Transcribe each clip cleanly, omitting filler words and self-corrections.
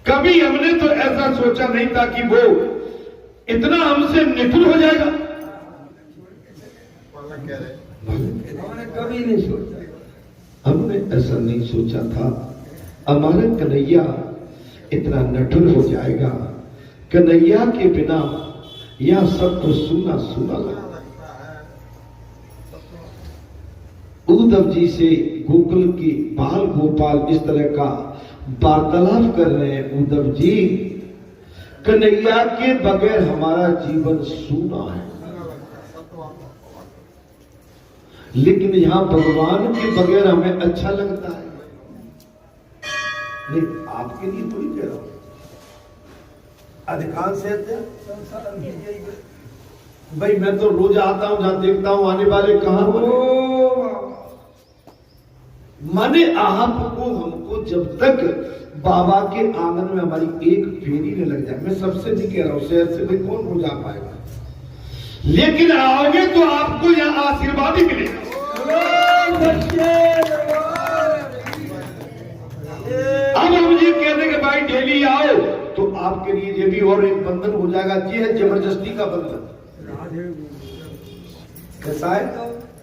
कभी हमने तो ऐसा सोचा नहीं था कि वो इतना हमसे निठुर हो जाएगा। हमने कभी नहीं सोचा, हमने ऐसा नहीं सोचा था हमारे कन्हैया इतना निठुर हो जाएगा। कन्हैया के बिना यह सब तो सूना सूना लगता है। उद्धव जी से गोकुल की बाल गोपाल इस तरह का वार्तालाप कर रहे हैं। उद्धव जी, कन्हैया के बगैर हमारा जीवन सूना है, लेकिन यहां भगवान के बगैर हमें अच्छा लगता है। नहीं, आपके लिए थोड़ी कह रहा हूं, अधिकांश भाई मैं तो रोज आता हूं, जहां देखता हूं आने वाले कहां हो। माने आपको हमको जब तक बाबा के आंगन में हमारी एक फेरी न लग जाए, मैं सबसे नहीं कह रहा हूं, शहर से भाई कौन हो जा पाएगा, लेकिन आओगे तो आपको यहां आशीर्वाद ही मिलेगा। अब हम ये कहते कि भाई डेली आओ, तो आपके लिए ये भी और एक बंधन हो जाएगा। ये है जबरदस्ती का बंधन। कैसा है?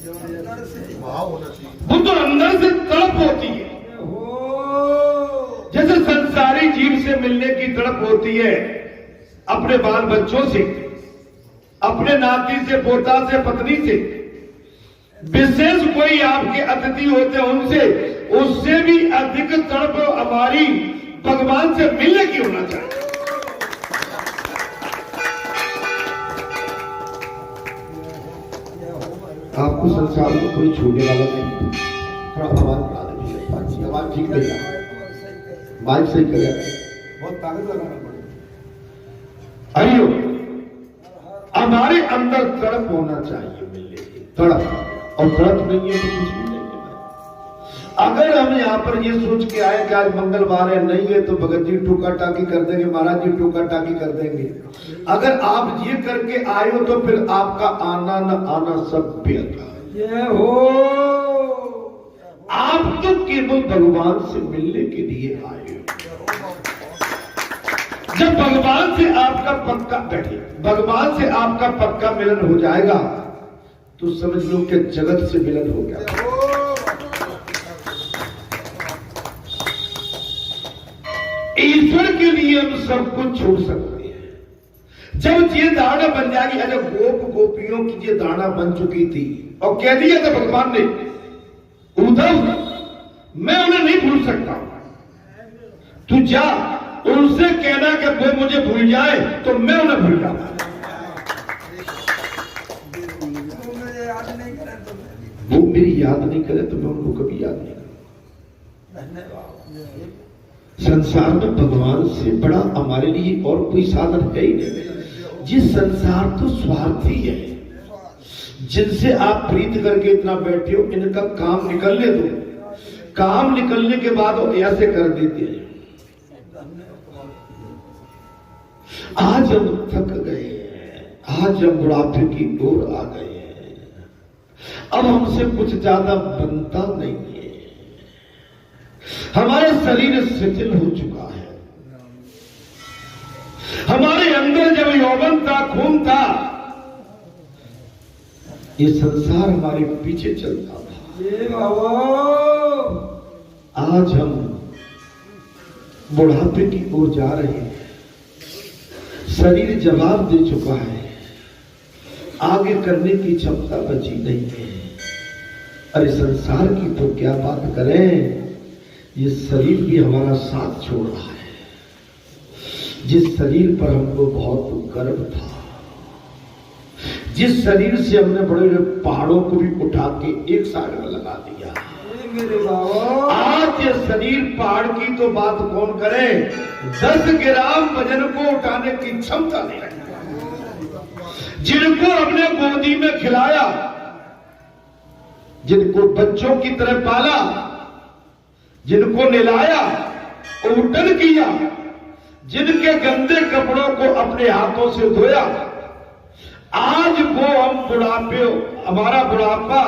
वो तो अंदर से तड़प होती है, जैसे संसारी जीव से मिलने की तड़प होती है, अपने बाल बच्चों से, अपने नाती से, पोता से, पत्नी से, विशेष कोई आपके अतिथि होते हैं उनसे, उससे भी अधिक तड़प हमारी भगवान से मिलने की होना चाहिए। आपको संसार में कोई छोड़ने वाला नहीं। थोड़ा आवाज बढ़ा दीजिए, आवाज ठीक नहीं है, माइक सही करेगा, बहुत ताकत लगाना पड़ेगा। आइयो, हमारे अंदर तड़प होना चाहिए मिलने की, तड़प। और तड़प नहीं है तो कुछ भी नहीं है। अगर हम यहाँ पर ये सोच के आए कि आज मंगलवार है, नहीं है तो भगत जी टोका टाकी कर देंगे, महाराज जी टोका टाकी कर देंगे, अगर आप ये करके आए हो तो फिर आपका आना न आना सब व्यर्थ है। आप तो केवल भगवान से मिलने के लिए आए हो। जब भगवान से आपका पक्का बैठे, भगवान से आपका पक्का मिलन हो जाएगा तो समझ लो कि जगत से मिलन हो गया। ईश्वर के लिए हम सब कुछ छोड़ सकते हैं। जब ये धारणा बन जाएगी, अगर गोप गोपियों की ये धारणा बन चुकी थी और कह दिया था भगवान ने, उद्धव मैं उन्हें नहीं भूल सकता, तू जा उनसे कहना कि वो मुझे भूल जाए तो मैं उन्हें भूल जाऊंगा। वो मेरी याद नहीं करे तो मैं उनको कभी याद नहीं करूंगा। संसार में भगवान से बड़ा हमारे लिए और कोई साधन है ही नहीं। जिस संसार तो स्वार्थी है, जिनसे आप प्रीत करके इतना बैठे हो, इनका काम निकलने दो, काम निकलने के बाद वो ऐसे कर देते हैं। आज हम थक गए हैं, आज हम बुढ़ापे की ओर आ गए हैं, अब हमसे कुछ ज्यादा बनता नहीं है, हमारा शरीर शिथिल हो चुका है, हमारे अंदर जब यौवन था, खून था, ये संसार हमारे पीछे चलता था। आज हम बुढ़ापे की ओर जा रहे हैं, शरीर जवाब दे चुका है, आगे करने की क्षमता बची नहीं है। अरे संसार की तो क्या बात करें, ये शरीर भी हमारा साथ छोड़ रहा है। जिस शरीर पर हमको बहुत गर्व था, जिस शरीर से हमने बड़े बड़े पहाड़ों को भी उठा के एक साइड में लगा दिया, आज ये शरीर पहाड़ की तो बात कौन करे, 10 ग्राम वजन को उठाने की क्षमता नहीं रखता। जिनको अपने गोदी में खिलाया, जिनको बच्चों की तरह पाला, जिनको नहलाया, उठन किया, जिनके गंदे कपड़ों को अपने हाथों से धोया, आज वो हम बुढ़ापे, हमारा बुढ़ापा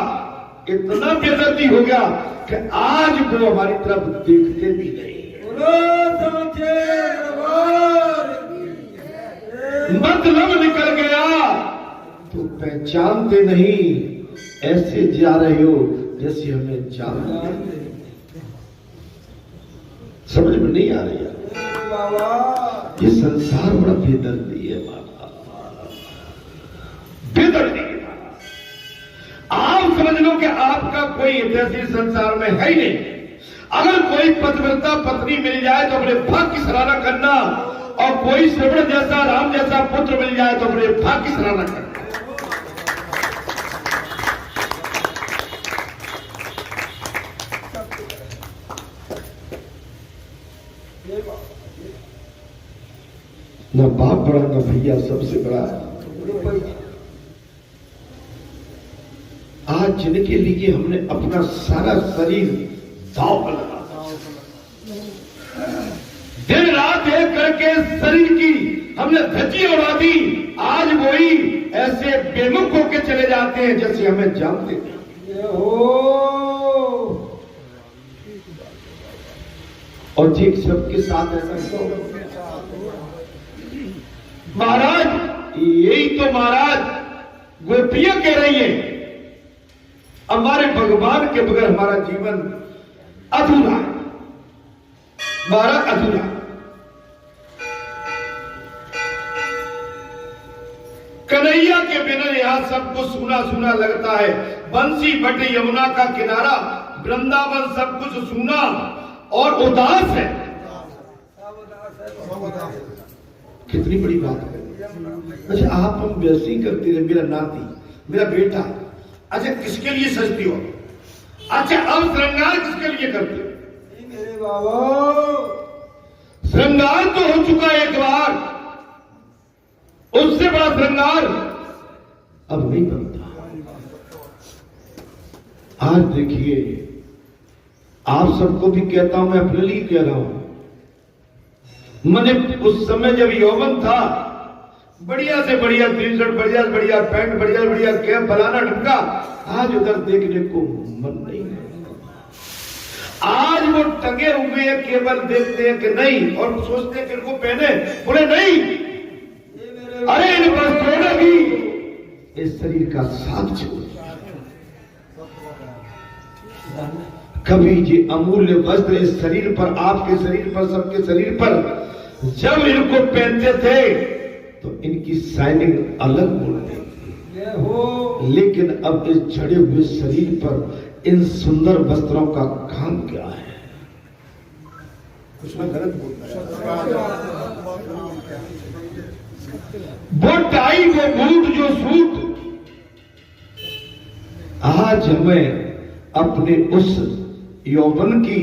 इतना बेदर्दी हो गया कि आज वो हमारी तरफ देखते भी नहीं। मतलब निकल गया तो पहचानते नहीं, ऐसे जा रहे हो जैसे हमें जानते। समझ में नहीं आ रही है? ये संसार बड़ा बेदर्दी है बाबा, बेदर्दी है। आप समझ लो कि आपका कोई हितैषी संसार में है ही नहीं। अगर कोई पतिव्रता पत्नी मिल जाए तो अपने भाग्य की सराहना करना, और कोई श्रवण जैसा राम जैसा पुत्र मिल जाए तो अपने भाग्य की सराहना करना। न बाप बड़ा न भैया सबसे बड़ा। आज जिनके लिए हमने अपना सारा शरीर दांव पर लगा, दिन रात एक करके शरीर की हमने धज्जी उड़ा दी, आज वही ऐसे बेमुख होके चले जाते हैं जैसे हमें जानते हैं। और ठीक सबके साथ ऐसा क्यों? महाराज, यही तो महाराज गोपियां कह रही है, हमारे भगवान के बगैर हमारा जीवन अधूरा है, महाराज अधूरा। कन्हैया के बिना यहां सबको सूना सूना लगता है। बंसी बट यमुना का किनारा, वृंदावन सब कुछ सूना और उदास है। कितनी बड़ी बात है। अच्छा, आप हम वैसे ही करते रहे, मेरा नाती, मेरा बेटा, अच्छा किसके लिए सजती हो? अच्छा, अब श्रृंगार किसके लिए करते हो? मेरे बाबा, श्रृंगार तो हो चुका एक बार, उससे बड़ा श्रृंगार अब नहीं बनता। आज देखिए, आप सबको भी कहता हूं, मैं अपने लिए कह रहा हूं, मैंने उस समय जब यौवन था, बढ़िया से बढ़िया टी शर्ट, बढ़िया से बढ़िया पैंट, बढ़िया से बढ़िया कैप, फलाना ढमका, आज उधर देखने को मन नहीं है। आज वो टंगे हुए केवल देखते हैं कि नहीं, और सोचते हैं कि इनको पहने, बोले नहीं, अरे इन वस्त्रों ने भी इस शरीर का साथ छोड़ दिया। कभी ये अमूल्य वस्त्र इस शरीर पर, आपके शरीर पर, सबके शरीर पर जब इनको पहनते थे तो इनकी शाइनिंग अलग बोलती थी, लेकिन अब इस झड़े हुए शरीर पर इन सुंदर वस्त्रों का काम क्या है? कुछ मैं गलत बोलता है। वो टाई, वो बूट, जो सूट, आज हमें अपने उस यौवन की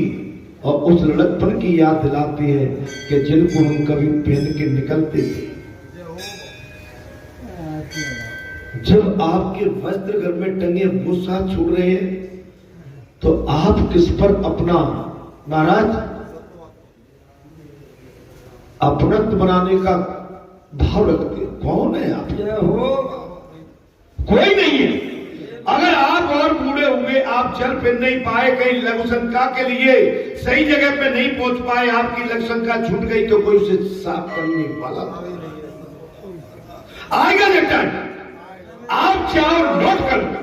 और उस लड़कपन की याद दिलाते हैं कि जिनको हम कभी पहन के निकलते थे। जब आपके वस्त्र घर में टंगे वो साथ छोड़ रहे हैं, तो आप किस पर अपना महाराज अपनत्व बनाने का भाव रखते हैं? कौन है आप? कोई नहीं है। अगर आप और बूढ़े हुए, आप चल फिर नहीं पाए, कहीं लघु शंका के लिए सही जगह पे नहीं पहुंच पाए, आपकी लघु शंका छूट गई, तो कोई उसे साफ करने वाला आएगा बेटा। आप चाहो नोट कर लो,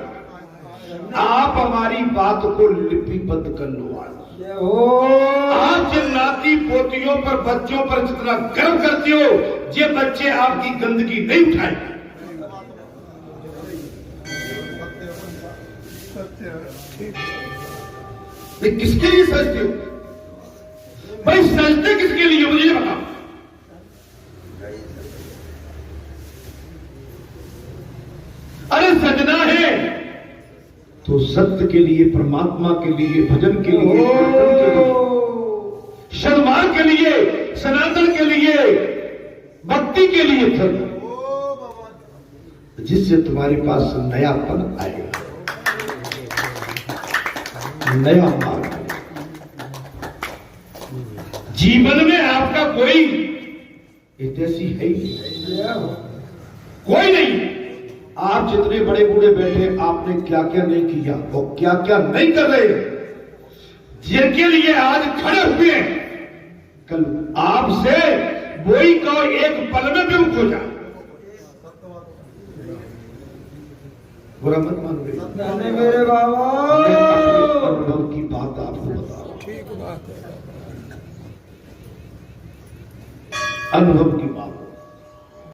आप हमारी बात को लिपिबद्ध कर लो। आप जिन नाती पोतियों पर, बच्चों पर जितना गर्व करते हो, ये बच्चे आपकी गंदगी नहीं उठाए। किसके लिए सजते हो भाई? सजते किसके लिए, मुझे बताओ। अरे सजना है तो सत्य के लिए, परमात्मा के लिए, भजन के लिए, सन्मान के लिए, सनातन के लिए, भक्ति के लिए चलो, जिससे तुम्हारे पास नयापन आएगा, नया मार्ग। जीवन में आपका कोई हितैषी है ही कोई नहीं। आप जितने बड़े बूढ़े बैठे, आपने क्या क्या नहीं किया और क्या क्या नहीं कर रहे, जिनके लिए आज खड़े हुए हैं, कल आपसे वही का एक पल में विमुख हो जाए। बुरा मत मानो। नहीं मेरे बाबा, मैं अपने अनुभव की बात आपको बता रहा हूं। ठीक बात है। अनुभव की बात